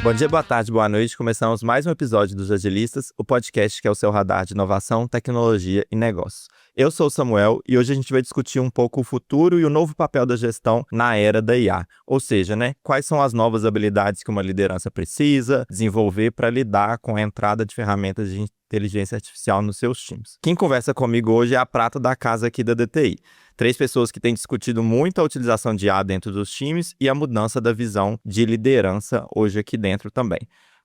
Bom dia, boa tarde, boa noite. Começamos mais um episódio dos Agilistas, o podcast que é o seu radar de inovação, tecnologia e negócios. Eu sou o Samuel e hoje a gente vai discutir um pouco o futuro e o novo papel da gestão na era da IA. Ou seja, quais são as novas habilidades que uma liderança precisa desenvolver para lidar com a entrada de ferramentas de inteligência artificial nos seus times. Quem conversa comigo hoje é a prata da casa aqui da DTI. 3 pessoas que têm discutido muito a utilização de IA dentro dos times e a mudança da visão de liderança hoje aqui dentro também.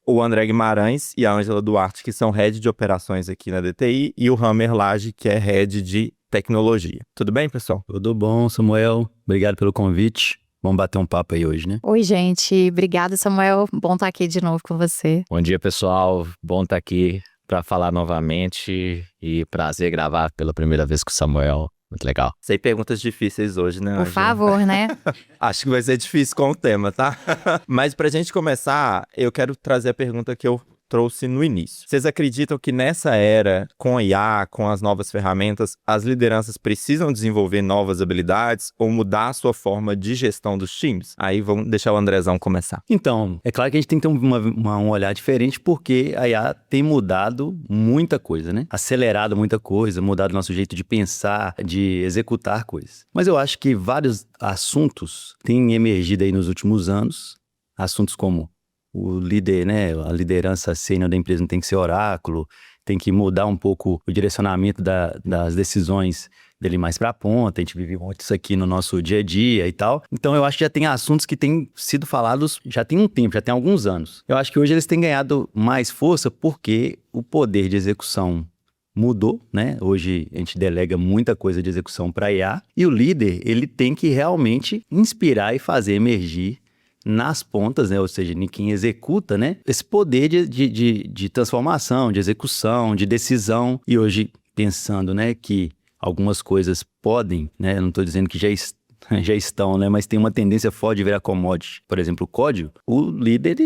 O André Guimarães e a Ângela Duarte, que são head de operações aqui na DTI, e o Hammer Lage, que é head de tecnologia. Tudo bem, pessoal? Tudo bom, Samuel. Obrigado pelo convite. Vamos bater um papo aí hoje, né? Oi, gente. Obrigada, Samuel. Bom estar aqui de novo com você. Bom dia, pessoal. Bom estar aqui para falar novamente e prazer gravar pela primeira vez com o Samuel. Muito legal. Sem perguntas difíceis hoje, né, Ângela? Por favor, né? Acho que vai ser difícil com o tema, tá? Mas pra gente começar, eu quero trazer a pergunta que eu trouxe no início. Vocês acreditam que nessa era, com a IA, com as novas ferramentas, as lideranças precisam desenvolver novas habilidades ou mudar a sua forma de gestão dos times? Aí vamos deixar o Andrezão começar. Então, é claro que a gente tem que ter um olhar diferente porque a IA tem mudado muita coisa, né? Acelerado muita coisa, mudado o nosso jeito de pensar, de executar coisas. Mas eu acho que vários assuntos têm emergido aí nos últimos anos, assuntos como o líder, né, a liderança sênior da empresa não tem que ser oráculo, tem que mudar um pouco o direcionamento das decisões dele mais para a ponta, a gente vive muito isso aqui no nosso dia a dia e tal. Então eu acho que já tem assuntos que têm sido falados já tem um tempo, já tem alguns anos. Eu acho que hoje eles têm ganhado mais força porque o poder de execução mudou, né? Hoje a gente delega muita coisa de execução para IA e o líder, ele tem que realmente inspirar e fazer emergir nas pontas, né? Ou seja, em quem executa, né? Esse poder de transformação, de execução, de decisão. E hoje, pensando, né, que algumas coisas podem, né? Eu não estou dizendo que já estão, né? Mas tem uma tendência forte de virar commodity. Por exemplo, o código. O líder,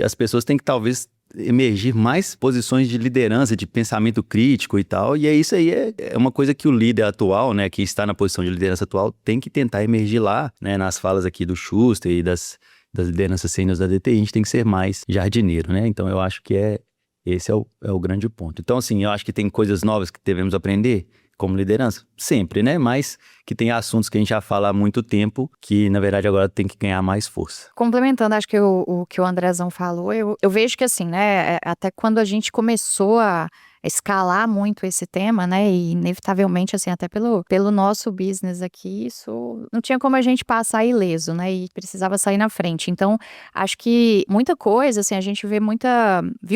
as pessoas têm que talvez emergir mais posições de liderança, de pensamento crítico e tal, e isso aí é uma coisa que o líder atual, né, que está na posição de liderança atual, tem que tentar emergir lá, né, nas falas aqui do Schuster e das lideranças sêniores da DTI, a gente tem que ser mais jardineiro, né, então eu acho que esse é o grande ponto. Então, assim, eu acho que tem coisas novas que devemos aprender como liderança, sempre, né? Mas que tem assuntos que a gente já fala há muito tempo, que na verdade agora tem que ganhar mais força. Complementando, acho que o que o Andrezão falou, eu vejo que assim, né, até quando a gente começou a escalar muito esse tema, né, e inevitavelmente, assim, até pelo nosso business aqui, isso não tinha como a gente passar ileso, né, e precisava sair na frente. Então, acho que muita coisa, assim, a gente viu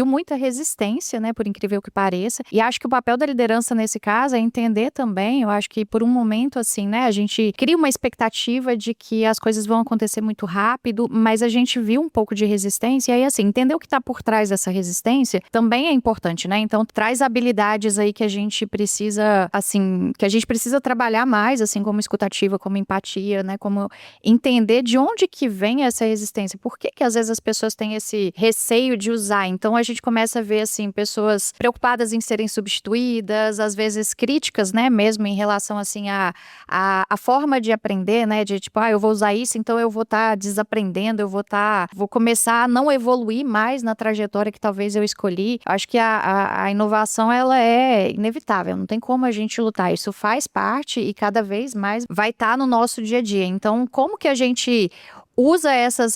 muita resistência, né, por incrível que pareça, e acho que o papel da liderança nesse caso é entender também, eu acho que por um momento, assim, né, a gente cria uma expectativa de que as coisas vão acontecer muito rápido, mas a gente viu um pouco de resistência, e aí, assim, entender o que está por trás dessa resistência também é importante, né, então traz habilidades aí que a gente precisa, assim, trabalhar mais, assim, como escutativa, como empatia, né, como entender de onde que vem essa resistência, por que às vezes as pessoas têm esse receio de usar, então a gente começa a ver, assim, pessoas preocupadas em serem substituídas, às vezes críticas, né, mesmo em relação, assim, a forma de aprender, né, de tipo, eu vou usar isso, então eu vou estar desaprendendo, vou começar a não evoluir mais na trajetória que talvez eu escolhi. Acho que a inovação ela é inevitável, não tem como a gente lutar, isso faz parte e cada vez mais vai estar no nosso dia a dia. Então, como que a gente usa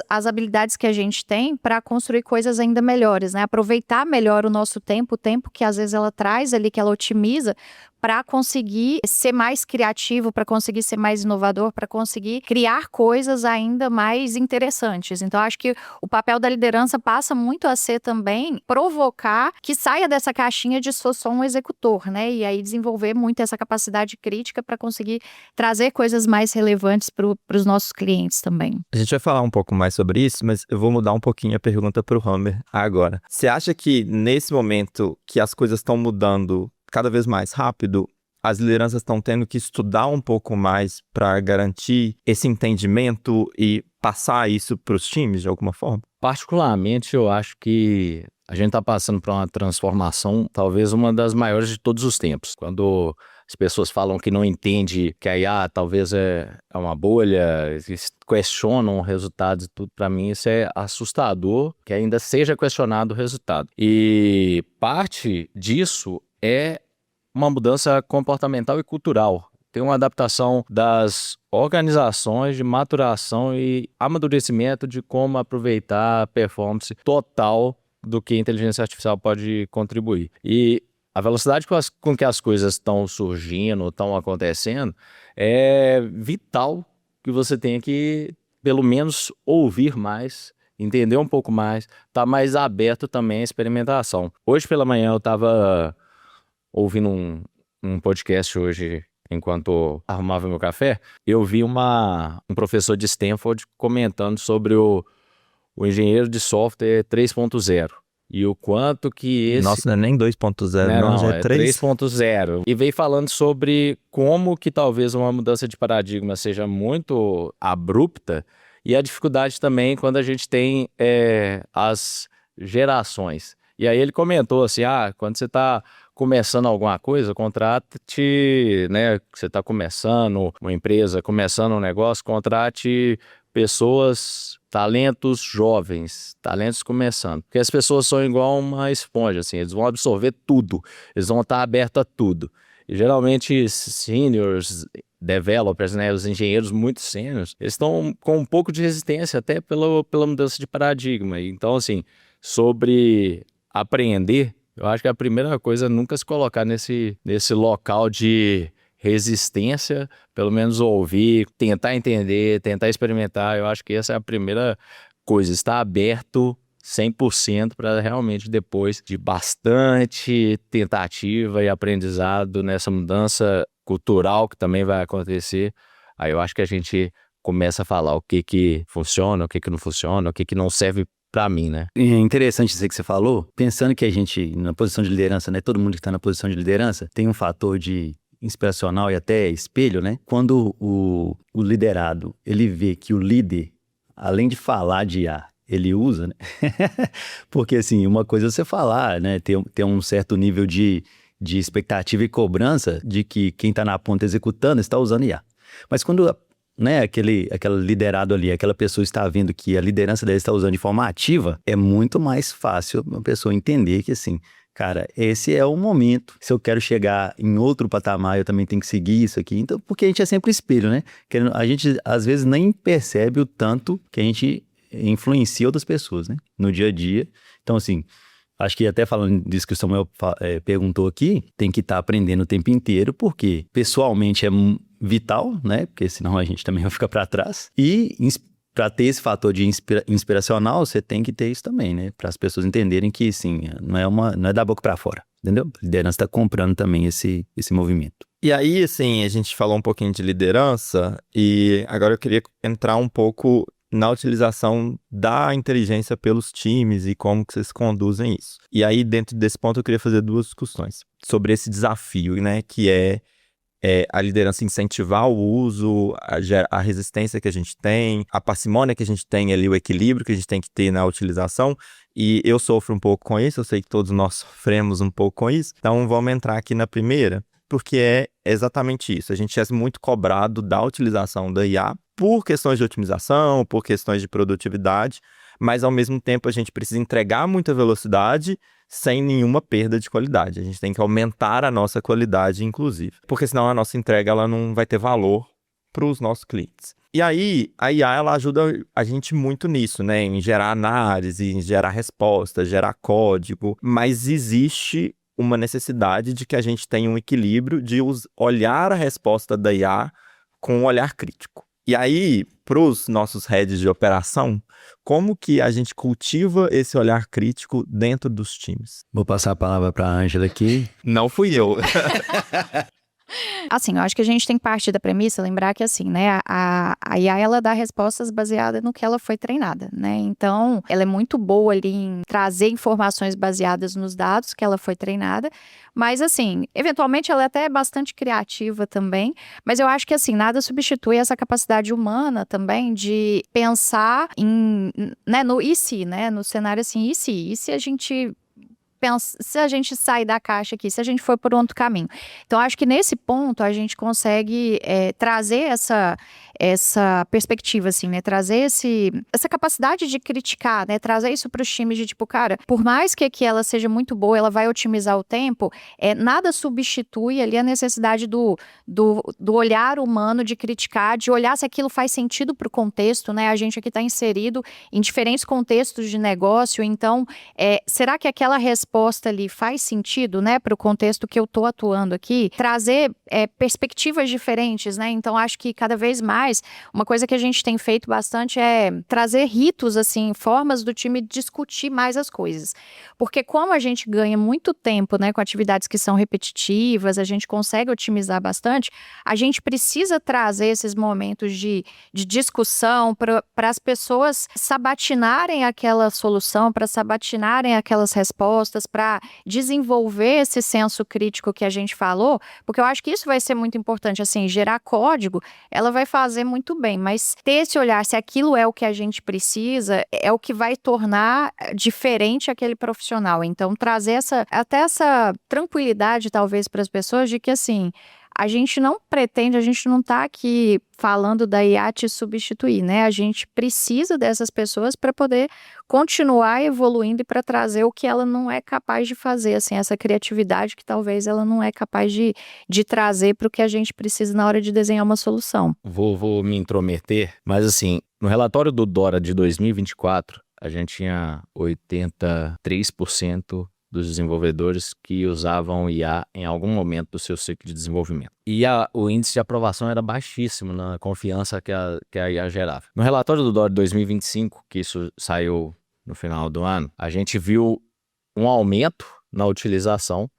as habilidades que a gente tem para construir coisas ainda melhores, né? Aproveitar melhor o nosso tempo, o tempo que às vezes ela traz ali, que ela otimiza, para conseguir ser mais criativo, para conseguir ser mais inovador, para conseguir criar coisas ainda mais interessantes. Então, acho que o papel da liderança passa muito a ser também provocar que saia dessa caixinha de sou só um executor, né? E aí desenvolver muito essa capacidade crítica para conseguir trazer coisas mais relevantes para os nossos clientes também. A gente vai falar um pouco mais sobre isso, mas eu vou mudar um pouquinho a pergunta para o Hammer agora. Você acha que nesse momento que as coisas estão mudando cada vez mais rápido, as lideranças estão tendo que estudar um pouco mais para garantir esse entendimento e passar isso para os times de alguma forma? Particularmente, eu acho que a gente está passando por uma transformação, talvez uma das maiores de todos os tempos. Quando as pessoas falam que não entende que a IA talvez é uma bolha, questionam resultados e tudo. Para mim isso é assustador, que ainda seja questionado o resultado. E parte disso é uma mudança comportamental e cultural. Tem uma adaptação das organizações de maturação e amadurecimento de como aproveitar a performance total do que a inteligência artificial pode contribuir. E a velocidade com que as coisas estão surgindo, estão acontecendo, é vital que você tenha que, pelo menos, ouvir mais, entender um pouco mais, estar mais aberto também à experimentação. Hoje pela manhã eu estava ouvindo um podcast hoje, enquanto arrumava meu café, eu vi um professor de Stanford comentando sobre o engenheiro de software 3.0 e o quanto que esse... Nossa, não é nem 2.0, não, já é 3. 3.0. E veio falando sobre como que talvez uma mudança de paradigma seja muito abrupta e a dificuldade também quando a gente tem as gerações. E aí ele comentou assim, quando você está começando alguma coisa, contrate, né? Você está começando uma empresa, começando um negócio, contrate pessoas, talentos jovens, talentos começando. Porque as pessoas são igual uma esponja, assim, eles vão absorver tudo, eles vão estar abertos a tudo. E geralmente seniors, developers, né, os engenheiros muito seniors, eles estão com um pouco de resistência até pela mudança de paradigma. Então, assim, sobre aprender, eu acho que a primeira coisa é nunca se colocar nesse local de resistência, pelo menos ouvir, tentar entender, tentar experimentar. Eu acho que essa é a primeira coisa, estar aberto 100% para realmente depois de bastante tentativa e aprendizado nessa mudança cultural que também vai acontecer, aí eu acho que a gente começa a falar o que funciona, o que não funciona, o que não serve para mim, né? É interessante isso que você falou, pensando que a gente, na posição de liderança, né? Todo mundo que está na posição de liderança tem um fator de inspiracional e até espelho, né? Quando o liderado, ele vê que o líder, além de falar de IA, ele usa, né? Porque, assim, uma coisa é você falar, né? Ter um certo nível de expectativa e cobrança de que quem está na ponta executando está usando IA. Mas quando, né, aquele liderado ali, aquela pessoa está vendo que a liderança dele está usando de forma ativa, é muito mais fácil uma pessoa entender que, assim, cara, esse é o momento. Se eu quero chegar em outro patamar, eu também tenho que seguir isso aqui. Então, porque a gente é sempre espelho, né? A gente, às vezes, nem percebe o tanto que a gente influencia outras pessoas, né? No dia a dia. Então, assim, acho que até falando disso que o Samuel perguntou aqui, tem que estar aprendendo o tempo inteiro, porque pessoalmente é vital, né? Porque senão a gente também vai ficar para trás. E para ter esse fator de inspiracional, você tem que ter isso também, né? Para as pessoas entenderem que, sim, não é da boca para fora, entendeu? A liderança está comprando também esse movimento. E aí, assim, a gente falou um pouquinho de liderança e agora eu queria entrar um pouco na utilização da inteligência pelos times e como que vocês conduzem isso. E aí, dentro desse ponto, eu queria fazer 2 discussões sobre esse desafio, né? Que é a liderança incentivar o uso, a resistência que a gente tem, a parcimônia que a gente tem ali, o equilíbrio que a gente tem que ter na utilização. E eu sofro um pouco com isso, eu sei que todos nós sofremos um pouco com isso. Então, vamos entrar aqui na primeira, porque é exatamente isso. A gente é muito cobrado da utilização da IA por questões de otimização, por questões de produtividade, mas ao mesmo tempo a gente precisa entregar muita velocidade sem nenhuma perda de qualidade. A gente tem que aumentar a nossa qualidade, inclusive, porque senão a nossa entrega ela não vai ter valor para os nossos clientes. E aí, a IA ela ajuda a gente muito nisso, né? Em gerar análise, em gerar resposta, gerar código, mas existe uma necessidade de que a gente tenha um equilíbrio de olhar a resposta da IA com um olhar crítico. E aí, para os nossos heads de operação, como que a gente cultiva esse olhar crítico dentro dos times? Vou passar a palavra para a Ângela aqui. Não fui eu. Assim, eu acho que a gente tem que partir da premissa, lembrar que assim, né, a IA, ela dá respostas baseadas no que ela foi treinada, né? Então, ela é muito boa ali em trazer informações baseadas nos dados que ela foi treinada, mas assim, eventualmente ela é até bastante criativa também, mas eu acho que assim, nada substitui essa capacidade humana também de pensar em, né, no e se, né, no cenário assim, e se a gente se a gente sair da caixa aqui, se a gente for por outro caminho. Então, acho que nesse ponto a gente consegue trazer essa perspectiva, assim, né? Trazer essa capacidade de criticar, né? Trazer isso para os times de tipo, cara, por mais que ela seja muito boa, ela vai otimizar o tempo, nada substitui ali a necessidade do olhar humano, de criticar, de olhar se aquilo faz sentido para o contexto, né? A gente aqui está inserido em diferentes contextos de negócio, então, será que aquela resposta ali faz sentido, né? Para o contexto que eu estou atuando aqui? Trazer perspectivas diferentes, né? Então, acho que cada vez mais, uma coisa que a gente tem feito bastante é trazer ritos, assim, formas do time discutir mais as coisas. Porque como a gente ganha muito tempo, né, com atividades que são repetitivas, a gente consegue otimizar bastante, a gente precisa trazer esses momentos de discussão para as pessoas sabatinarem aquela solução, para sabatinarem aquelas respostas, para desenvolver esse senso crítico que a gente falou, porque eu acho que isso vai ser muito importante, assim, gerar código, ela vai fazer muito bem, mas ter esse olhar, se aquilo é o que a gente precisa, é o que vai tornar diferente aquele profissional. Então, trazer até essa tranquilidade, talvez, para as pessoas, de que, assim, a gente não está aqui falando da IA te substituir, né? A gente precisa dessas pessoas para poder continuar evoluindo e para trazer o que ela não é capaz de fazer, assim, essa criatividade que talvez ela não é capaz de trazer para o que a gente precisa na hora de desenhar uma solução. Vou me intrometer, mas assim, no relatório do Dora de 2024, a gente tinha 83% dos desenvolvedores que usavam IA em algum momento do seu ciclo de desenvolvimento. E o índice de aprovação era baixíssimo na confiança que a IA gerava. No relatório do Dora de 2025, que isso saiu no final do ano, a gente viu um aumento na utilização,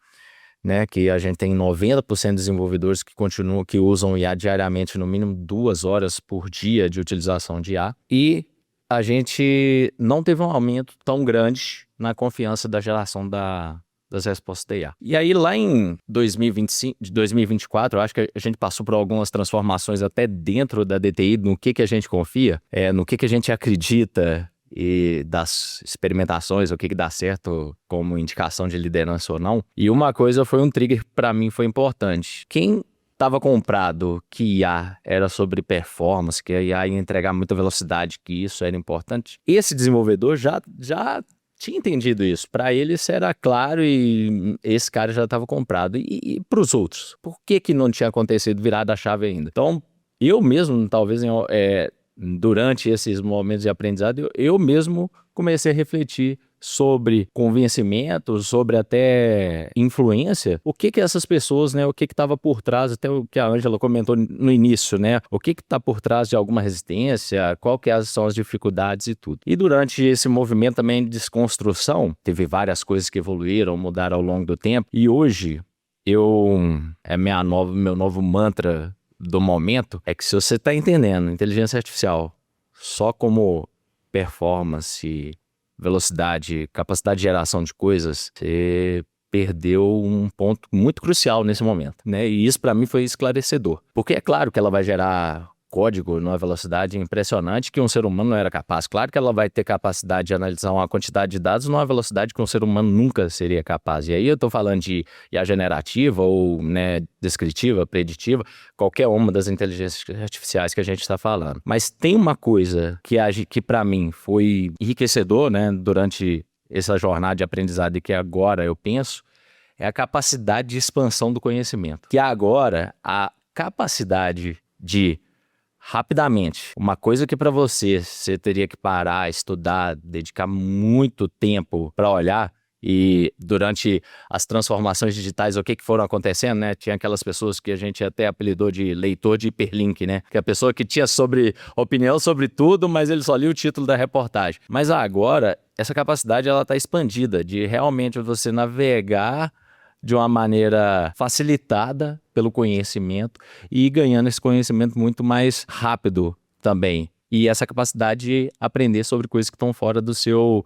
né, que a gente tem 90% de desenvolvedores que usam IA diariamente, no mínimo 2 horas por dia de utilização de IA, e a gente não teve um aumento tão grande na confiança da geração das respostas da IA. E aí, lá em 2024, eu acho que a gente passou por algumas transformações até dentro da DTI, no que a gente confia, no que a gente acredita e das experimentações, o que dá certo como indicação de liderança ou não. E uma coisa foi um trigger para mim, foi importante. Quem estava comprado que IA era sobre performance, que a IA ia entregar muita velocidade, que isso era importante, esse desenvolvedor já tinha entendido isso. Para ele isso era claro e esse cara já estava comprado. E para os outros? Por que não tinha acontecido virada a chave ainda? Então, eu mesmo, talvez durante esses momentos de aprendizado, eu mesmo comecei a refletir sobre convencimento, sobre até influência, o que essas pessoas, né, o que estava por trás, até o que a Ângela comentou no início, né, o que está por trás de alguma resistência, qual que são as dificuldades e tudo. E durante esse movimento também de desconstrução, teve várias coisas que evoluíram, mudaram ao longo do tempo, e hoje meu novo mantra do momento é que se você está entendendo inteligência artificial só como performance, velocidade, capacidade de geração de coisas, você perdeu um ponto muito crucial nesse momento, né? E isso para mim foi esclarecedor. Porque é claro que ela vai gerar código numa velocidade impressionante que um ser humano não era capaz. Claro que ela vai ter capacidade de analisar uma quantidade de dados numa velocidade que um ser humano nunca seria capaz. E aí eu estou falando de IA generativa ou, né, descritiva, preditiva, qualquer uma das inteligências artificiais que a gente está falando. Mas tem uma coisa que para mim foi enriquecedor, né, durante essa jornada de aprendizado e que agora eu penso, é a capacidade de expansão do conhecimento. Que agora a capacidade de rapidamente, uma coisa que para você teria que parar, estudar, dedicar muito tempo para olhar, e durante as transformações digitais, o que foram acontecendo, né? Tinha aquelas pessoas que a gente até apelidou de leitor de hiperlink, né? Que é a pessoa que tinha opinião sobre tudo, mas ele só lia o título da reportagem. Mas agora, essa capacidade ela está expandida, de realmente você navegar de uma maneira facilitada pelo conhecimento e ir ganhando esse conhecimento muito mais rápido também. e essa capacidade de aprender sobre coisas que estão fora do seu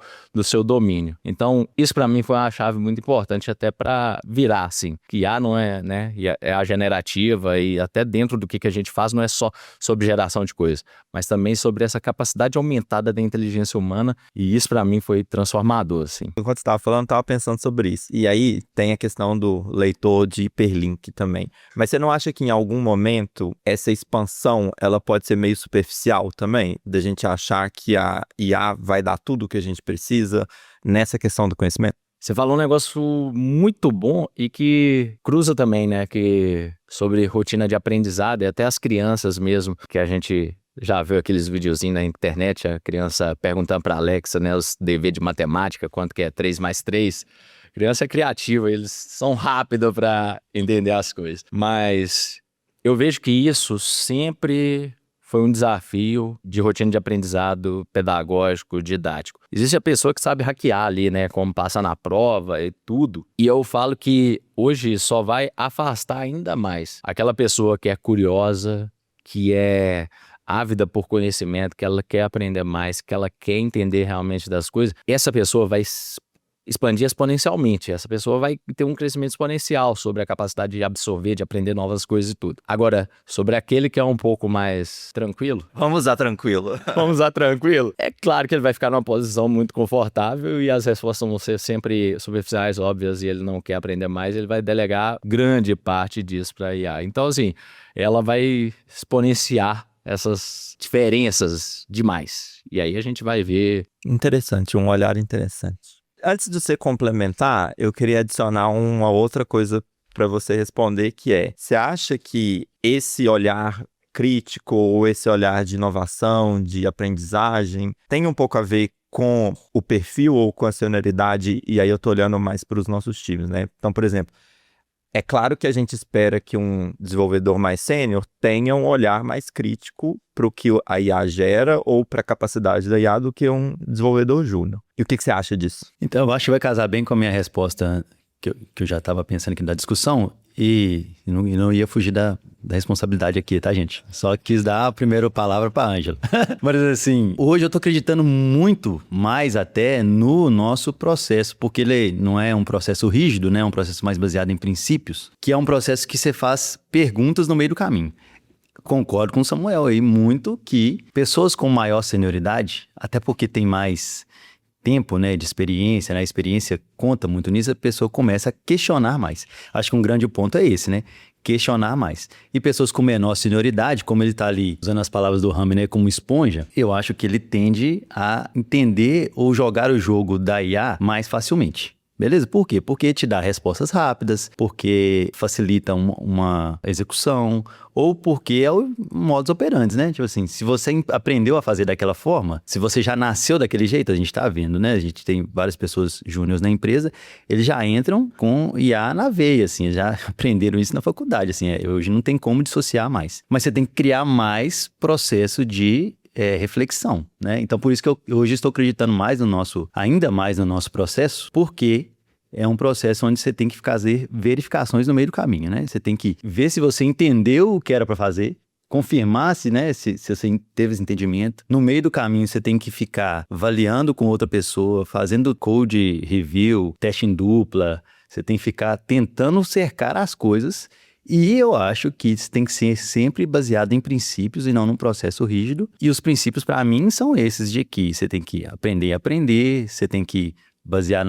domínio. Então, isso para mim foi uma chave muito importante até para virar, assim, que IA não é, né, é a generativa e até dentro do que a gente faz não é só sobre geração de coisas, mas também sobre essa capacidade aumentada da inteligência humana, e isso para mim foi transformador, assim. Enquanto você estava falando, eu estava pensando sobre isso. E aí tem a questão do leitor de hiperlink também. Mas você não acha que em algum momento essa expansão ela pode ser meio superficial também? Da gente achar que a IA vai dar tudo o que a gente precisa nessa questão do conhecimento? Você falou um negócio muito bom e que cruza também, né, que sobre rotina de aprendizado e até as crianças mesmo, que a gente já viu aqueles videozinhos na internet, a criança perguntando para Alexa, né, os deveres de matemática, quanto que é 3 mais 3. A criança é criativa, eles são rápidos para entender as coisas. Mas eu vejo que isso sempre foi um desafio de rotina de aprendizado pedagógico, didático. Existe a pessoa que sabe hackear ali, né, como passar na prova e tudo. E eu falo que hoje só vai afastar ainda mais aquela pessoa que é curiosa, que é ávida por conhecimento, que ela quer aprender mais, que ela quer entender realmente das coisas. Essa pessoa vai expandir exponencialmente. Essa pessoa vai ter um crescimento exponencial sobre a capacidade de absorver, de aprender novas coisas e tudo. Agora, sobre aquele que é um pouco mais tranquilo... Vamos usar tranquilo. Vamos usar tranquilo. É claro que ele vai ficar numa posição muito confortável e as respostas vão ser sempre superficiais, óbvias, e ele não quer aprender mais, ele vai delegar grande parte disso para a IA. Então, assim, ela vai exponenciar essas diferenças demais. E aí a gente vai ver... Interessante, um olhar interessante. Antes de você complementar, eu queria adicionar uma outra coisa para você responder, que é: você acha que esse olhar crítico ou esse olhar de inovação, de aprendizagem, tem um pouco a ver com o perfil ou com a senioridade? E aí eu tô olhando mais para os nossos times, né? Então, por exemplo, é claro que a gente espera que um desenvolvedor mais sênior tenha um olhar mais crítico para o que a IA gera ou para a capacidade da IA do que um desenvolvedor júnior. E o que você acha disso? Então, eu acho que vai casar bem com a minha resposta que eu já estava pensando aqui na discussão e não ia fugir da responsabilidade aqui, tá, gente? Só quis dar a primeira palavra para a Ângela. Mas assim, hoje eu tô acreditando muito mais até no nosso processo, porque ele não é um processo rígido, né? É um processo mais baseado em princípios, que é um processo que você faz perguntas no meio do caminho. Concordo com o Samuel aí muito que pessoas com maior senioridade, até porque tem mais tempo, né, de experiência, né, a experiência conta muito nisso, a pessoa começa a questionar mais. Acho que um grande ponto é esse, né, questionar mais. E pessoas com menor senioridade, como ele está ali usando as palavras do Rami, né, como esponja, eu acho que ele tende a entender ou jogar o jogo da IA mais facilmente. Beleza? Por quê? Porque te dá respostas rápidas, porque facilita uma execução, ou porque é o modus operandi, né? Tipo assim, se você aprendeu a fazer daquela forma, se você já nasceu daquele jeito, a gente tá vendo, né? A gente tem várias pessoas júniores na empresa, eles já entram com IA na veia, assim, já aprenderam isso na faculdade, assim, hoje não tem como dissociar mais. Mas você tem que criar mais processo de reflexão, né? Então, por isso que eu hoje estou acreditando ainda mais no nosso processo, porque é um processo onde você tem que fazer verificações no meio do caminho, né? Você tem que ver se você entendeu o que era para fazer, confirmar se você teve esse entendimento. No meio do caminho, você tem que ficar avaliando com outra pessoa, fazendo code review, teste em dupla. Você tem que ficar tentando cercar as coisas. E eu acho que isso tem que ser sempre baseado em princípios e não num processo rígido. E os princípios, para mim, são esses de que você tem que aprender a aprender, você tem que basear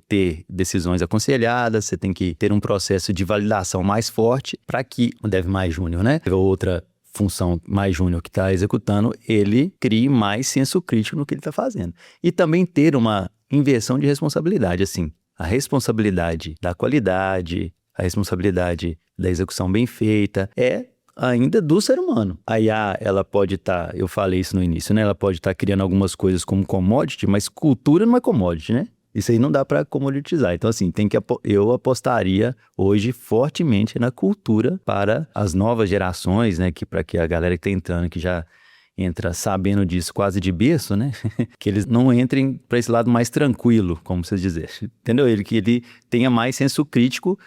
ter decisões aconselhadas, você tem que ter um processo de validação mais forte para que o Dev mais júnior, né? Outra função mais júnior que está executando, ele crie mais senso crítico no que ele está fazendo. E também ter uma inversão de responsabilidade, assim, a responsabilidade da qualidade, a responsabilidade da execução bem feita é ainda do ser humano. A IA, ela pode estar, eu falei isso no início, né? Ela pode estar criando algumas coisas como commodity, mas cultura não é commodity, né? Isso aí não dá para comoditizar. Então, assim, eu apostaria hoje fortemente na cultura para as novas gerações, né? Para que a galera que está entrando, que já entra sabendo disso quase de berço, né? Que eles não entrem para esse lado mais tranquilo, como vocês dizem. Entendeu? Que ele tenha mais senso crítico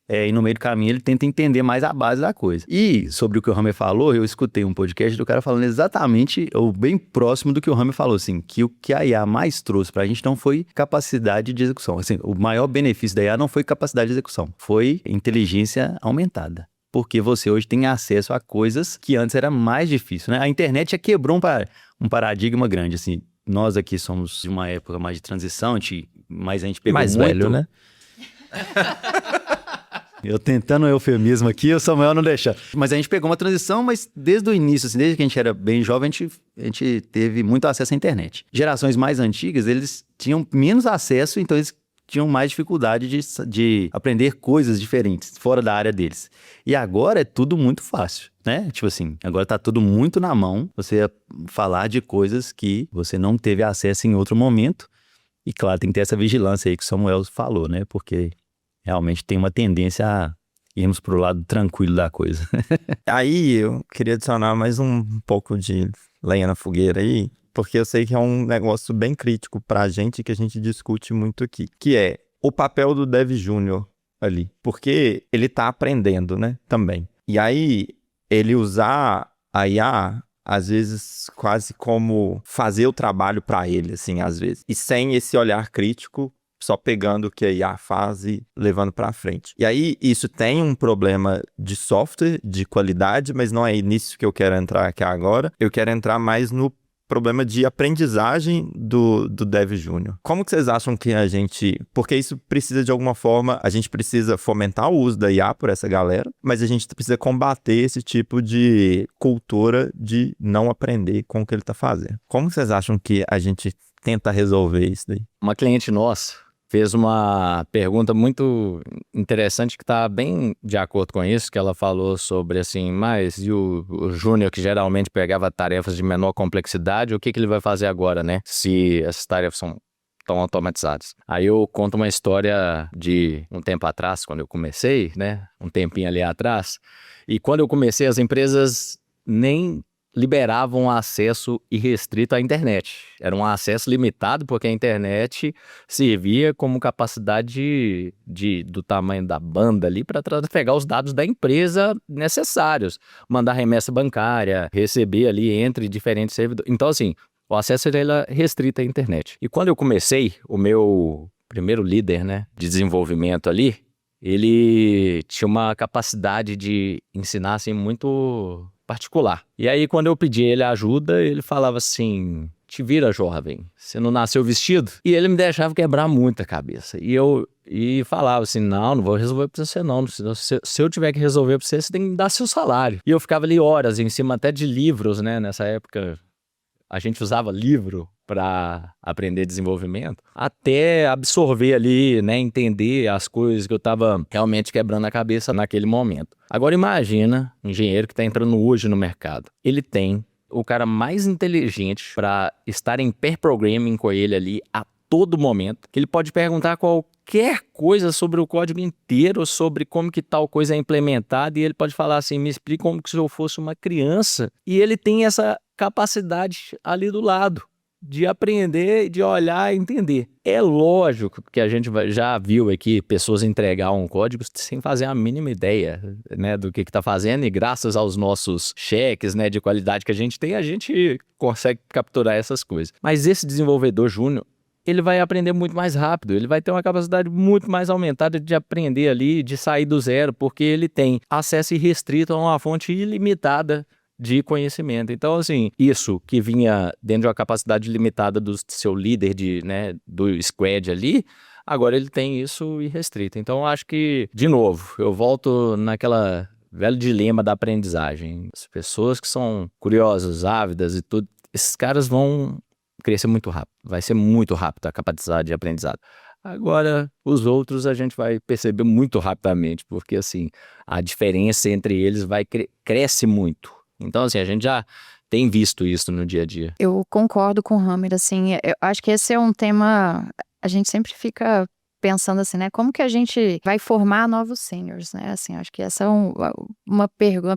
e no meio do caminho ele tenta entender mais a base da coisa. E sobre o que o Hammer falou, eu escutei um podcast do cara falando exatamente, ou bem próximo do que o Hammer falou, assim, que o que a IA mais trouxe pra gente não foi capacidade de execução. Assim, o maior benefício da IA não foi capacidade de execução, foi inteligência aumentada. Porque você hoje tem acesso a coisas que antes era mais difícil, né? A internet já quebrou um paradigma grande, assim. Nós aqui somos de uma época mais de transição, mas a gente pegou Mais muito... velho, né? Eu tentando o eufemismo aqui, o Samuel não deixa. Mas a gente pegou uma transição, mas desde o início, assim, desde que a gente era bem jovem, a gente teve muito acesso à internet. Gerações mais antigas, eles tinham menos acesso, então eles tinham mais dificuldade de aprender coisas diferentes, fora da área deles. E agora é tudo muito fácil, né? Tipo assim, agora tá tudo muito na mão, você falar de coisas que você não teve acesso em outro momento. E claro, tem que ter essa vigilância aí que o Samuel falou, né? Porque realmente tem uma tendência a irmos pro lado tranquilo da coisa. Aí eu queria adicionar mais um pouco de lenha na fogueira aí, porque eu sei que é um negócio bem crítico pra gente, que a gente discute muito aqui, que é o papel do Dev Júnior ali, porque ele tá aprendendo, né, também. E aí, ele usar a IA, às vezes, quase como fazer o trabalho pra ele, assim, às vezes. E sem esse olhar crítico, só pegando o que a IA faz e levando pra frente. E aí, isso tem um problema de software, de qualidade, mas não é nisso que eu quero entrar aqui agora. Eu quero entrar mais no problema de aprendizagem do Dev Júnior. Como que vocês acham que a gente... Porque isso precisa, de alguma forma, a gente precisa fomentar o uso da IA por essa galera, mas a gente precisa combater esse tipo de cultura de não aprender com o que ele tá fazendo. Como vocês acham que a gente tenta resolver isso daí? Uma cliente nossa fez uma pergunta muito interessante que está bem de acordo com isso, que ela falou sobre assim, mas e o Júnior que geralmente pegava tarefas de menor complexidade, o que ele vai fazer agora, né? Se essas tarefas são tão automatizadas. Aí eu conto uma história de um tempo atrás, quando eu comecei, né? Um tempinho ali atrás. E quando eu comecei, as empresas nem liberavam acesso irrestrito à internet. Era um acesso limitado, porque a internet servia como capacidade do tamanho da banda ali para pegar os dados da empresa necessários. Mandar remessa bancária, receber ali entre diferentes servidores. Então, assim, o acesso era restrito à internet. E quando eu comecei, o meu primeiro líder, né, de desenvolvimento ali, ele tinha uma capacidade de ensinar, assim, muito particular. E aí, quando eu pedi ele ajuda, ele falava assim, te vira, jovem, você não nasceu vestido? E ele me deixava quebrar muito a cabeça. E falava assim, não vou resolver pra você não. Se eu tiver que resolver pra você, você tem que me dar seu salário. E eu ficava ali horas em cima até de livros, né? Nessa época, a gente usava livro para aprender desenvolvimento, até absorver ali, né, entender as coisas que eu estava realmente quebrando a cabeça naquele momento. Agora imagina um engenheiro que está entrando hoje no mercado. Ele tem o cara mais inteligente para estar em pair programming com ele ali a todo momento, que ele pode perguntar qualquer coisa sobre o código inteiro, sobre como que tal coisa é implementada, e ele pode falar assim, me explica como que se eu fosse uma criança. E ele tem essa capacidade ali do lado de aprender, de olhar e entender. É lógico que a gente já viu aqui pessoas entregar um código sem fazer a mínima ideia, né, do que está fazendo, e graças aos nossos cheques, né, de qualidade que a gente tem, a gente consegue capturar essas coisas. Mas esse desenvolvedor júnior, ele vai aprender muito mais rápido, ele vai ter uma capacidade muito mais aumentada de aprender ali, de sair do zero, porque ele tem acesso irrestrito a uma fonte ilimitada de conhecimento. Então, assim, isso que vinha dentro de uma capacidade limitada do seu líder, né, do squad ali, agora ele tem isso irrestrito. Então, acho que, de novo, eu volto naquela velho dilema da aprendizagem. As pessoas que são curiosas, ávidas e tudo, esses caras vão crescer muito rápido. Vai ser muito rápido a capacidade de aprendizado. Agora, os outros a gente vai perceber muito rapidamente, porque, assim, a diferença entre eles cresce muito. Então, assim, a gente já tem visto isso no dia a dia. Eu concordo com o Hammer, assim, eu acho que esse é um tema, a gente sempre fica pensando assim, né, como que a gente vai formar novos seniors, né, assim, acho que essa é uma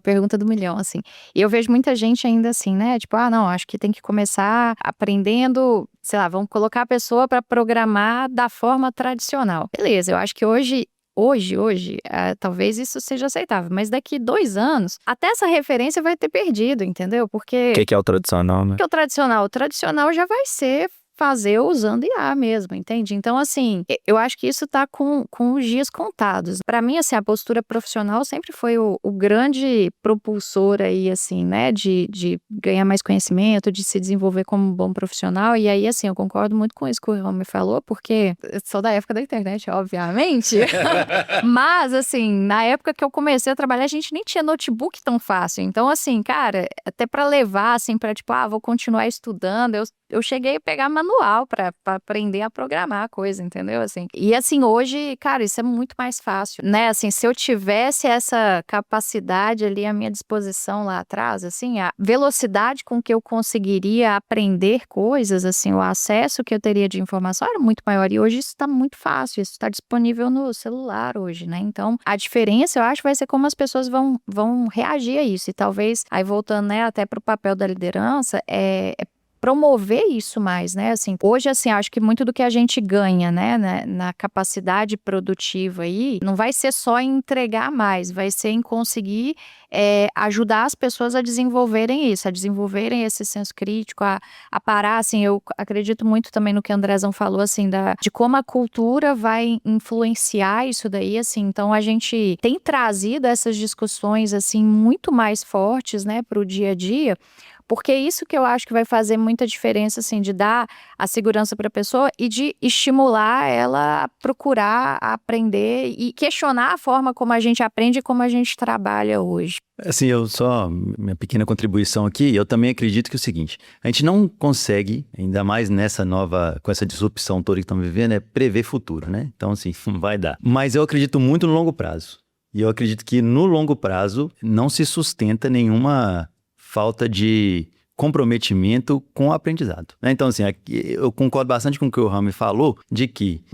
pergunta do milhão, assim, e eu vejo muita gente ainda assim, né, tipo, não, acho que tem que começar aprendendo, sei lá, vamos colocar a pessoa para programar da forma tradicional. Beleza, eu acho que hoje hoje, talvez isso seja aceitável, mas daqui 2 anos, até essa referência vai ter perdido, entendeu? Porque O que é o tradicional, né? o tradicional já vai ser fazer usando IA mesmo, entende? Então, assim, eu acho que isso tá com os dias contados. Para mim, assim, a postura profissional sempre foi o grande propulsor aí, assim, né, de ganhar mais conhecimento, de se desenvolver como um bom profissional. E aí, assim, eu concordo muito com isso que o Rami falou, porque eu sou da época da internet, obviamente. Mas, assim, na época que eu comecei a trabalhar, a gente nem tinha notebook tão fácil. Então, assim, cara, até para levar, assim, para tipo, vou continuar estudando, eu cheguei a pegar manual para aprender a programar a coisa, entendeu? Assim, e assim, hoje, cara, isso é muito mais fácil, né? Assim, se eu tivesse essa capacidade ali à minha disposição lá atrás, assim, a velocidade com que eu conseguiria aprender coisas, assim, o acesso que eu teria de informação era muito maior. E hoje isso está muito fácil, isso está disponível no celular hoje, né? Então, a diferença, eu acho, vai ser como as pessoas vão reagir a isso. E talvez, aí voltando, né, até para o papel da liderança, é promover isso mais, né? Assim, hoje, assim, acho que muito do que a gente ganha, né, na capacidade produtiva aí, não vai ser só em entregar mais, vai ser em conseguir ajudar as pessoas a desenvolverem isso, a desenvolverem esse senso crítico, a parar, assim, eu acredito muito também no que o Andrezão falou, assim, de como a cultura vai influenciar isso daí, assim, então a gente tem trazido essas discussões, assim, muito mais fortes, né, para o dia a dia, porque é isso que eu acho que vai fazer muita diferença, assim, de dar a segurança para a pessoa e de estimular ela a procurar, a aprender e questionar a forma como a gente aprende e como a gente trabalha hoje. Assim, minha pequena contribuição aqui, eu também acredito que é o seguinte, a gente não consegue, ainda mais com essa disrupção toda que estamos vivendo, prever futuro, né? Então, assim, não vai dar. Mas eu acredito muito no longo prazo. E eu acredito que no longo prazo não se sustenta nenhuma falta de comprometimento com o aprendizado, né? Então, assim, eu concordo bastante com o que o Rami falou, de que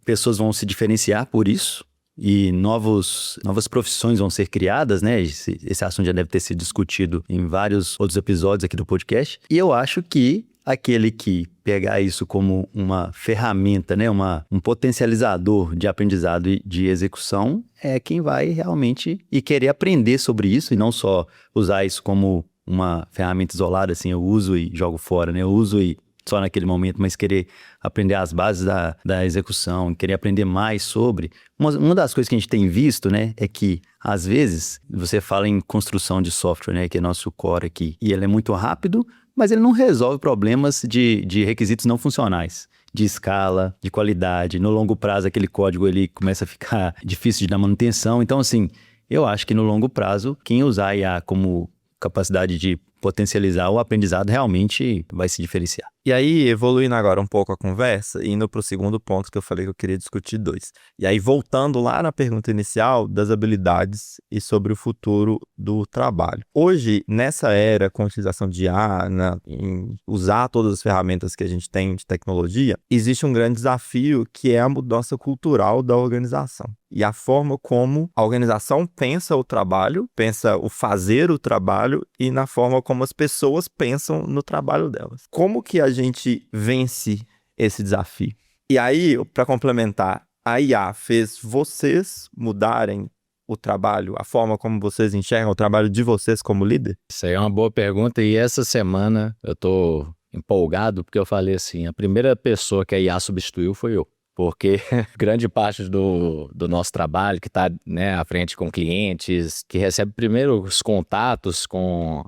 pessoas vão se diferenciar por isso, e novas profissões vão ser criadas, né? Esse assunto já deve ter sido discutido em vários outros episódios aqui do podcast. E eu acho que aquele que pegar isso como uma ferramenta, né? Um potencializador de aprendizado e de execução é quem vai realmente querer aprender sobre isso e não só usar isso como uma ferramenta isolada, assim, eu uso e jogo fora, né? Eu uso e só naquele momento, mas querer aprender as bases da execução, querer aprender mais sobre. Uma das coisas que a gente tem visto, né, é que, às vezes, você fala em construção de software, né, que é nosso core aqui, e ele é muito rápido, mas ele não resolve problemas de requisitos não funcionais, de escala, de qualidade. No longo prazo, aquele código ele começa a ficar difícil de dar manutenção. Então, assim, eu acho que no longo prazo, quem usar a IA como capacidade de potencializar o aprendizado realmente vai se diferenciar. E aí, evoluindo agora um pouco a conversa, indo para o segundo ponto que eu falei que eu queria discutir 2. E aí, voltando lá na pergunta inicial das habilidades e sobre o futuro do trabalho. Hoje, nessa era com a utilização de IA, em usar todas as ferramentas que a gente tem de tecnologia, existe um grande desafio que é a mudança cultural da organização. E a forma como a organização pensa o trabalho, pensa o fazer o trabalho e na forma como as pessoas pensam no trabalho delas. Como que a gente vence esse desafio? E aí, para complementar, a IA fez vocês mudarem o trabalho, a forma como vocês enxergam o trabalho de vocês como líder? Isso aí é uma boa pergunta e essa semana eu tô empolgado porque eu falei assim, a primeira pessoa que a IA substituiu foi eu. Porque grande parte do nosso trabalho que está, né, à frente com clientes, que recebe primeiro os contatos com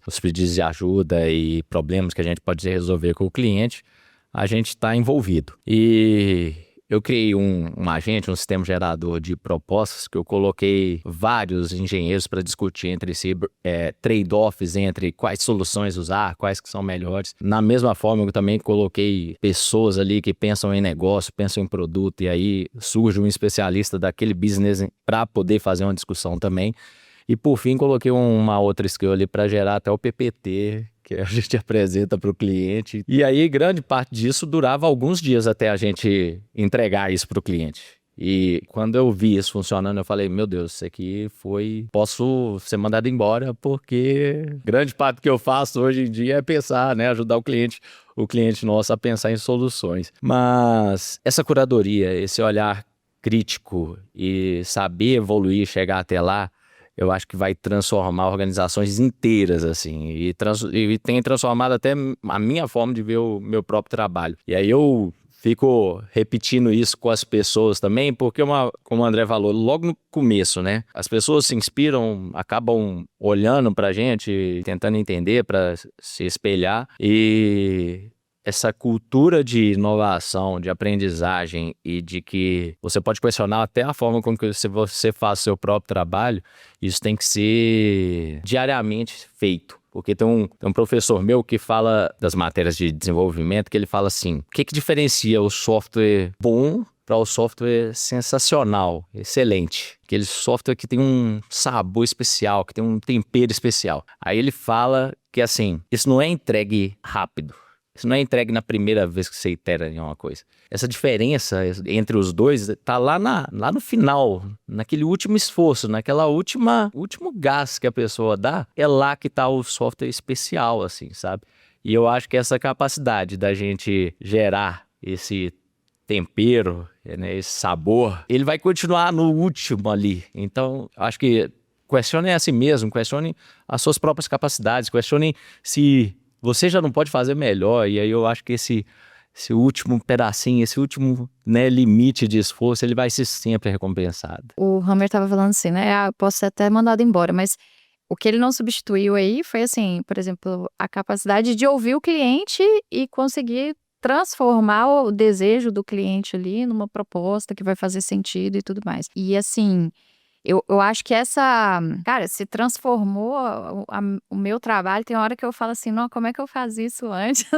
os pedidos de ajuda e problemas que a gente pode resolver com o cliente, a gente está envolvido. E eu criei um agente, um sistema gerador de propostas que eu coloquei vários engenheiros para discutir entre si trade-offs entre quais soluções usar, quais que são melhores. Na mesma forma, eu também coloquei pessoas ali que pensam em negócio, pensam em produto, e aí surge um especialista daquele business para poder fazer uma discussão também. E por fim, coloquei uma outra skill ali para gerar até o PPT, que a gente apresenta para o cliente. E aí, grande parte disso durava alguns dias até a gente entregar isso para o cliente. E quando eu vi isso funcionando, eu falei, meu Deus, isso aqui posso ser mandado embora, porque grande parte do que eu faço hoje em dia é pensar, né, ajudar o cliente nosso a pensar em soluções. Mas essa curadoria, esse olhar crítico e saber evoluir, chegar até lá, eu acho que vai transformar organizações inteiras, assim, e tem transformado até a minha forma de ver o meu próprio trabalho. E aí eu fico repetindo isso com as pessoas também, porque, como o André falou, logo no começo, né? As pessoas se inspiram, acabam olhando pra gente, tentando entender, para se espelhar. E essa cultura de inovação, de aprendizagem e de que você pode questionar até a forma como que você faz o seu próprio trabalho, isso tem que ser diariamente feito. Porque tem um professor meu que fala das matérias de desenvolvimento, que ele fala assim, o que diferencia o software bom para o software sensacional, excelente? Aquele software que tem um sabor especial, que tem um tempero especial. Aí ele fala que, assim, isso não é entregue rápido. Isso não é entregue na primeira vez que você itera em uma coisa. Essa diferença entre os dois tá lá no final, naquele último esforço, último gás que a pessoa dá, é lá que tá o software especial, assim, sabe? E eu acho que essa capacidade da gente gerar esse tempero, né, esse sabor, ele vai continuar no último ali. Então, acho que questione a si mesmo, questione as suas próprias capacidades, questione se você já não pode fazer melhor, e aí eu acho que esse último pedacinho, esse último, né, limite de esforço, ele vai ser sempre recompensado. O Hammer estava falando assim, né? Eu posso ser até mandado embora, mas o que ele não substituiu aí foi assim, por exemplo, a capacidade de ouvir o cliente e conseguir transformar o desejo do cliente ali numa proposta que vai fazer sentido e tudo mais. E assim, eu acho que cara, se transformou o meu trabalho. Tem hora que eu falo assim, não, como é que eu fazia isso antes?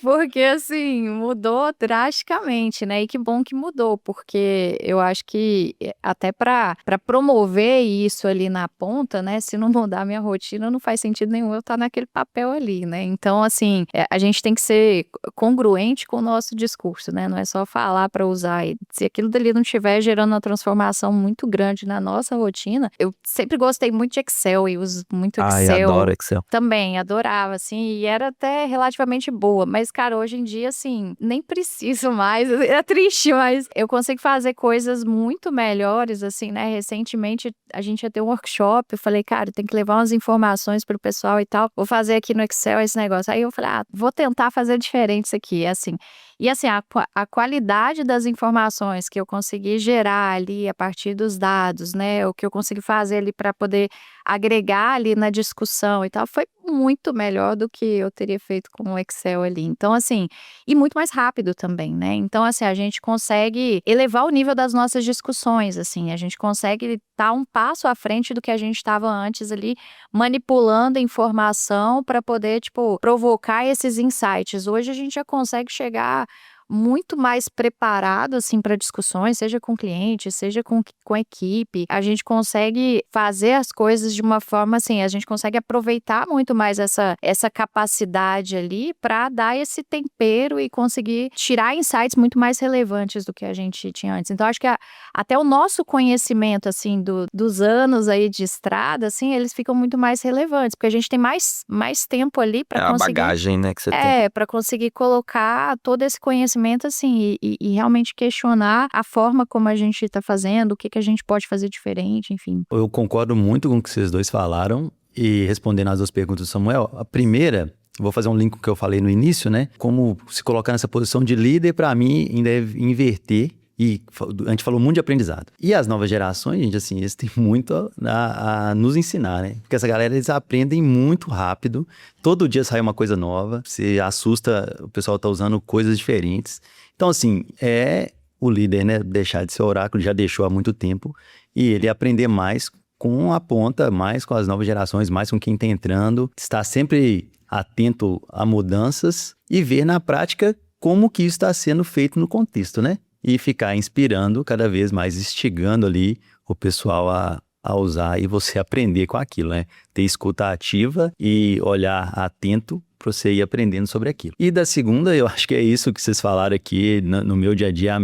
Porque, assim, mudou drasticamente, né? E que bom que mudou, porque eu acho que até para promover isso ali na ponta, né? Se não mudar a minha rotina, não faz sentido nenhum eu estar naquele papel ali, né? Então, assim, a gente tem que ser congruente com o nosso discurso, né? Não é só falar para usar. Se aquilo dali não estiver gerando uma transformação muito grande na nossa rotina, eu sempre gostei muito de Excel e uso muito Excel. Ai, adoro Excel. Também, adorava, assim, e era até relativamente boa, mas, cara, hoje em dia, assim, nem preciso mais, é triste, mas eu consigo fazer coisas muito melhores, assim, né, recentemente a gente ia ter um workshop, eu falei, cara, tem que levar umas informações pro pessoal e tal, vou fazer aqui no Excel esse negócio, aí eu falei, vou tentar fazer diferente isso aqui, assim, e assim, a qualidade das informações que eu consegui gerar ali a partir dos dados, né, o que eu consegui fazer ali para poder agregar ali na discussão e tal, foi muito melhor do que eu teria feito com o Excel ali. Então, assim, e muito mais rápido também, né? Então, assim, a gente consegue elevar o nível das nossas discussões, assim, a gente consegue estar um passo à frente do que a gente estava antes ali, manipulando a informação para poder, tipo, provocar esses insights. Hoje a gente já consegue chegar muito mais preparado, assim, para discussões, seja com cliente, seja com equipe. A gente consegue fazer as coisas de uma forma, assim, a gente consegue aproveitar muito mais essa capacidade ali para dar esse tempero e conseguir tirar insights muito mais relevantes do que a gente tinha antes. Então, acho que até o nosso conhecimento, assim, dos anos aí de estrada, assim, eles ficam muito mais relevantes, porque a gente tem mais tempo ali para conseguir... a bagagem, né, que você tem. para conseguir colocar todo esse conhecimento, assim, e realmente questionar a forma como a gente está fazendo, o que a gente pode fazer diferente, enfim. Eu concordo muito com o que vocês dois falaram, e respondendo as duas perguntas do Samuel, a primeira, vou fazer um link com o que eu falei no início, né? Como se colocar nessa posição de líder, para mim, ainda é inverter. E a gente falou muito de aprendizado. E as novas gerações, gente, assim, eles têm muito a nos ensinar, né? Porque essa galera, eles aprendem muito rápido. Todo dia sai uma coisa nova. Você assusta, o pessoal tá usando coisas diferentes. Então, assim, é o líder, né? Deixar de ser oráculo, já deixou há muito tempo. E ele aprender mais com a ponta, mais com as novas gerações, mais com quem tá entrando. Estar sempre atento a mudanças e ver na prática como que isso está sendo feito no contexto, né? E ficar inspirando cada vez mais, instigando ali o pessoal a usar e você aprender com aquilo, né? Ter escuta ativa e olhar atento para você ir aprendendo sobre aquilo. E da segunda, eu acho que é isso que vocês falaram aqui no meu dia a dia,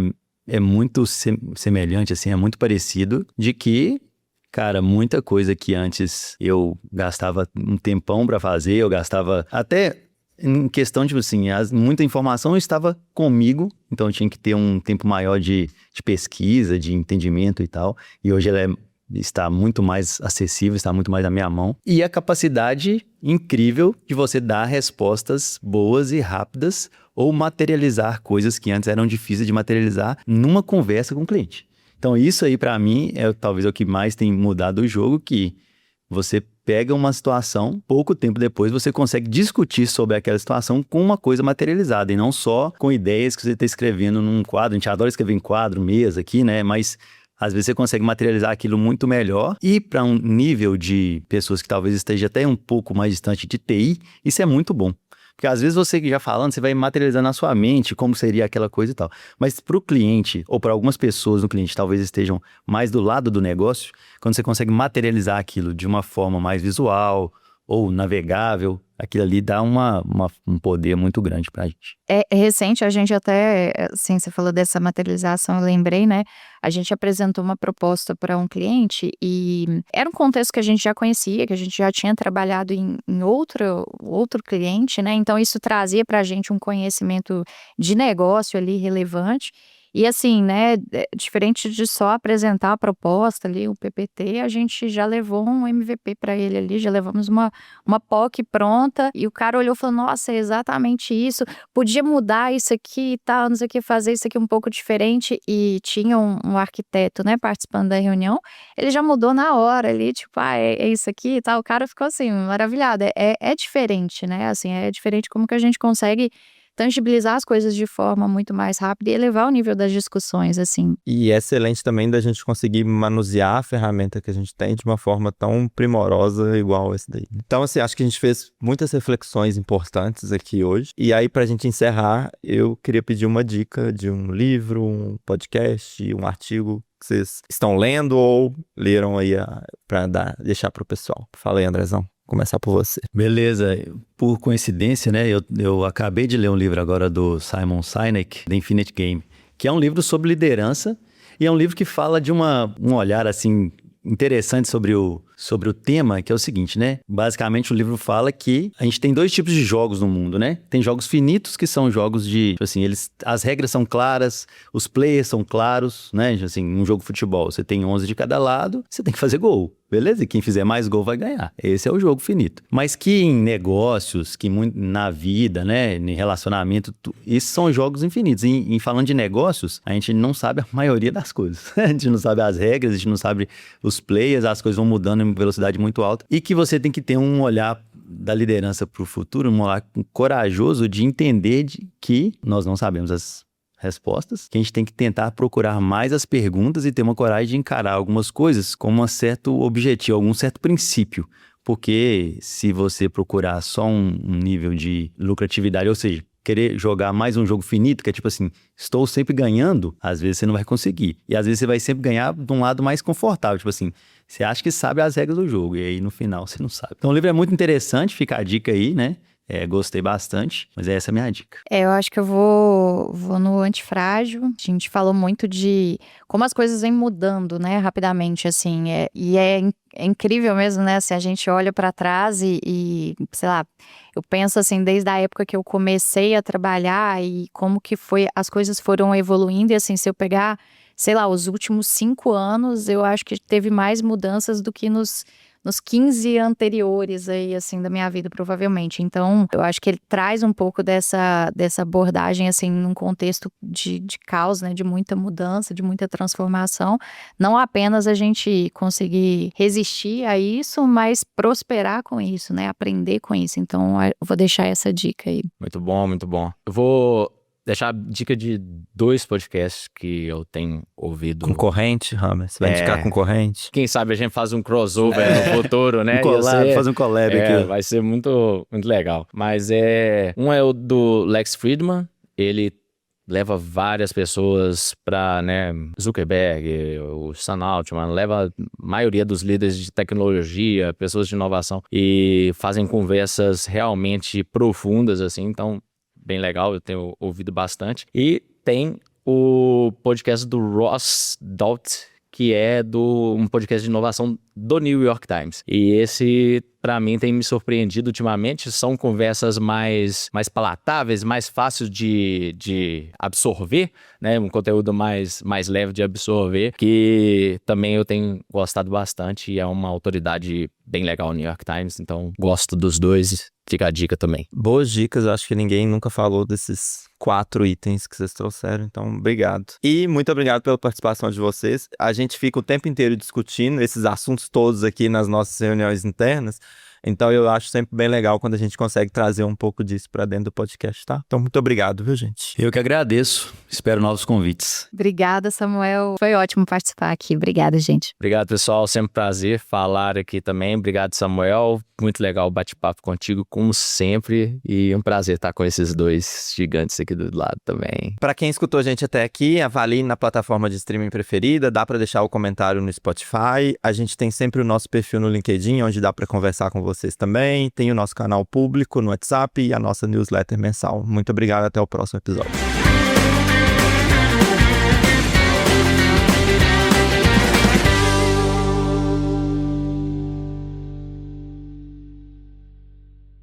é muito semelhante, assim, é muito parecido, de que, cara, muita coisa que antes eu gastava um tempão para fazer, eu gastava até... em questão, tipo assim, muita informação estava comigo, então eu tinha que ter um tempo maior de pesquisa, de entendimento e tal. E hoje ela está muito mais acessível, está muito mais na minha mão. E a capacidade incrível de você dar respostas boas e rápidas ou materializar coisas que antes eram difíceis de materializar numa conversa com o cliente. Então isso aí para mim talvez o que mais tem mudado o jogo, que você pega uma situação, pouco tempo depois você consegue discutir sobre aquela situação com uma coisa materializada e não só com ideias que você está escrevendo num quadro. A gente adora escrever em quadro, mesa aqui, né? Mas às vezes você consegue materializar aquilo muito melhor e para um nível de pessoas que talvez esteja até um pouco mais distante de TI, isso é muito bom. Porque às vezes você já falando, você vai materializando na sua mente como seria aquela coisa e tal. Mas para o cliente, ou para algumas pessoas no cliente, talvez estejam mais do lado do negócio, quando você consegue materializar aquilo de uma forma mais visual ou navegável, aquilo ali dá um poder muito grande pra gente. É recente, a gente até, assim, você falou dessa materialização, eu lembrei, né? A gente apresentou uma proposta para um cliente e era um contexto que a gente já conhecia, que a gente já tinha trabalhado em outro cliente, né? Então isso trazia pra gente um conhecimento de negócio ali relevante. E assim, né, diferente de só apresentar a proposta ali, o PPT, a gente já levou um MVP para ele ali, já levamos uma POC pronta, e o cara olhou e falou, nossa, é exatamente isso, podia mudar isso aqui e tal, não sei o que, fazer isso aqui um pouco diferente, e tinha um arquiteto, né, participando da reunião, ele já mudou na hora ali, tipo, é isso aqui e tal, o cara ficou assim, maravilhado, é diferente, né, assim, é diferente como que a gente consegue tangibilizar as coisas de forma muito mais rápida e elevar o nível das discussões, assim. E é excelente também da gente conseguir manusear a ferramenta que a gente tem de uma forma tão primorosa igual essa daí. Então, assim, acho que a gente fez muitas reflexões importantes aqui hoje. E aí, pra gente encerrar, eu queria pedir uma dica de um livro, um podcast, um artigo que vocês estão lendo ou leram aí pra deixar pro pessoal. Fala aí, Andrezão. Começar por você. Beleza. Por coincidência, né, eu acabei de ler um livro agora do Simon Sinek, The Infinite Game, que é um livro sobre liderança e é um livro que fala de um olhar, assim, interessante sobre o tema, que é o seguinte, né? Basicamente, o livro fala que a gente tem dois tipos de jogos no mundo, né? Tem jogos finitos, que são jogos de, tipo assim, as regras são claras, os players são claros, né? Assim, um jogo de futebol, você tem 11 de cada lado, você tem que fazer gol. Beleza? E quem fizer mais gol vai ganhar. Esse é o jogo finito. Mas que em negócios, que na vida, né, em relacionamento, esses são jogos infinitos. Em falando de negócios, a gente não sabe a maioria das coisas. A gente não sabe as regras, a gente não sabe os players, as coisas vão mudando em velocidade muito alta. E que você tem que ter um olhar da liderança para o futuro, um olhar corajoso de entender que nós não sabemos as respostas, que a gente tem que tentar procurar mais as perguntas e ter uma coragem de encarar algumas coisas com um certo objetivo, algum certo princípio. Porque se você procurar só um nível de lucratividade, ou seja, querer jogar mais um jogo finito, que é tipo assim, estou sempre ganhando, às vezes você não vai conseguir. E às vezes você vai sempre ganhar de um lado mais confortável, tipo assim, você acha que sabe as regras do jogo, e aí no final você não sabe. Então o livro é muito interessante, fica a dica aí, né? Gostei bastante, mas essa é a minha dica. Eu acho que eu vou no antifrágil. A gente falou muito de como as coisas vêm mudando, né, rapidamente, assim, e é incrível mesmo, né, assim, a gente olha para trás e, sei lá, eu penso assim, desde a época que eu comecei a trabalhar e como que as coisas foram evoluindo, e assim, se eu pegar, sei lá, os últimos 5 anos, eu acho que teve mais mudanças do que nos 15 anteriores aí, assim, da minha vida, provavelmente. Então, eu acho que ele traz um pouco dessa abordagem, assim, num contexto de caos, né, de muita mudança, de muita transformação. Não apenas a gente conseguir resistir a isso, mas prosperar com isso, né, aprender com isso. Então, eu vou deixar essa dica aí. Muito bom, muito bom. Eu vou deixar a dica de 2 podcasts que eu tenho ouvido. Concorrente, Hammer? Você vai indicar concorrente? Quem sabe a gente faz um crossover no futuro, né? Faz um collab aqui. Vai ser muito, muito legal. Mas um é o do Lex Fridman. Ele leva várias pessoas para, né, Zuckerberg, o Sam Altman, leva a maioria dos líderes de tecnologia, pessoas de inovação, e fazem conversas realmente profundas, assim. Então, bem legal, eu tenho ouvido bastante. E tem o podcast do Ross Dout, que é um podcast de inovação do New York Times. E esse, para mim, tem me surpreendido ultimamente. São conversas mais palatáveis, mais fáceis de absorver, né? Um conteúdo mais leve de absorver, que também eu tenho gostado bastante e é uma autoridade bem legal no New York Times, então gosto dos dois. Fica a dica também. Boas dicas, acho que ninguém nunca falou desses 4 itens que vocês trouxeram, então obrigado. E muito obrigado pela participação de vocês. A gente fica o tempo inteiro discutindo esses assuntos todos aqui nas nossas reuniões internas, então eu acho sempre bem legal quando a gente consegue trazer um pouco disso para dentro do podcast, tá? Então muito obrigado, viu, gente? Eu que agradeço. Espero novos convites. Obrigada, Samuel. Foi ótimo participar aqui. Obrigada, gente. Obrigado, pessoal. Sempre um prazer falar aqui também. Obrigado, Samuel. Muito legal o bate-papo contigo, como sempre. E um prazer estar com esses dois gigantes aqui do lado também. Para quem escutou a gente até aqui, avalie na plataforma de streaming preferida. Dá para deixar o comentário no Spotify. A gente tem sempre o nosso perfil no LinkedIn, onde dá para conversar com vocês também. Tem o nosso canal público no WhatsApp e a nossa newsletter mensal. Muito obrigado. Até o próximo episódio.